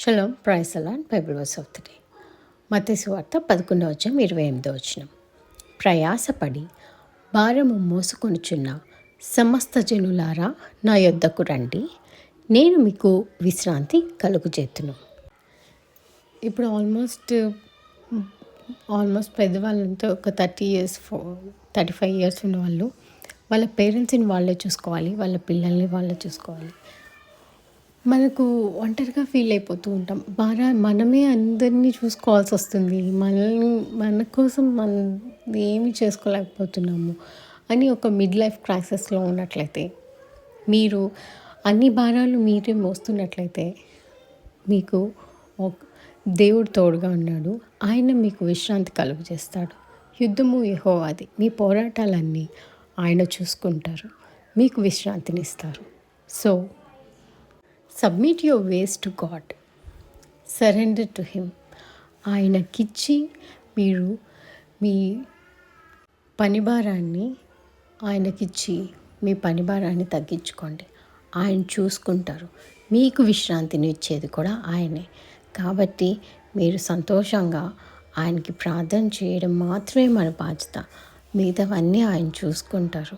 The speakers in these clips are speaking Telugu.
Shalom praise the Lord Bible verse of the day. మత్తయి సువార్త 11:28. ప్రయాసపడి భారము మోసుకొనుచున్న సమస్త జనులారా నా యొద్దకు రండి, నేను మీకు విశ్రాంతి కలుగజేతును. ఇప్పుడు ఆల్మోస్ట్ పెద్దవాళ్ళంతా ఒక 35 ఇయర్స్ ఉన్న వాళ్ళు వాళ్ళ పేరెంట్స్ని వాళ్ళే చూసుకోవాలి, వాళ్ళ పిల్లల్ని వాళ్ళే చూసుకోవాలి. మనకు ఒంటరిగా ఫీల్ అయిపోతూ ఉంటాం. మనమే అందరినీ చూసుకోవాల్సి వస్తుంది. మన కోసం మనం ఏమి చేసుకోలేకపోతున్నాము అని ఒక మిడ్ లైఫ్ క్రైసిస్లో ఉన్నట్లయితే, మీరు అన్ని భారాలు మీరే మోస్తున్నట్లయితే, మీకు దేవుడు తోడుగా ఉన్నాడు. ఆయన మీకు విశ్రాంతి కలుగజేస్తాడు. యుద్ధము యెహోవాది. మీ పోరాటాలన్నీ ఆయన చూసుకుంటారు, మీకు విశ్రాంతినిస్తారు. So submit your ways to God, surrender to him. ఆయనకిచ్చి మీరు మీ పనిభారాన్ని ఆయనకిచ్చి మీ పనిభారాన్ని తగ్గించుకోండి. ఆయన చూసుకుంటారు. మీకు విశ్రాంతిని ఇచ్చేది కూడా ఆయనే. కాబట్టి మీరు సంతోషంగా ఆయనకి ప్రార్థన చేయడం మాత్రమే మన బాధ్యత. మిగతావన్నీ ఆయన చూసుకుంటారు.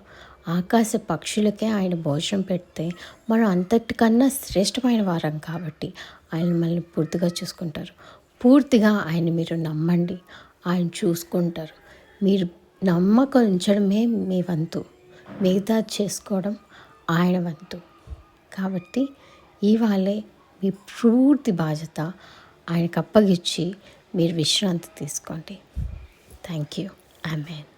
ఆకాశ పక్షులకే ఆయన భోజనం పెడితే మనం అంతటికన్నా శ్రేష్టమైన వారం కాబట్టి ఆయన మనల్ని పూర్తిగా చూసుకుంటారు. పూర్తిగా ఆయన మీరు నమ్మండి, ఆయన చూసుకుంటారు. మీరు నమ్మకం ఉంచడమే మీ వంతు, మిగతా చేసుకోవడం ఆయన వంతు. కాబట్టి ఇవాళే మీ పూర్తి బాధ్యత ఆయనకు అప్పగించి మీరు విశ్రాంతి తీసుకోండి. Thank you. ఆమేన్.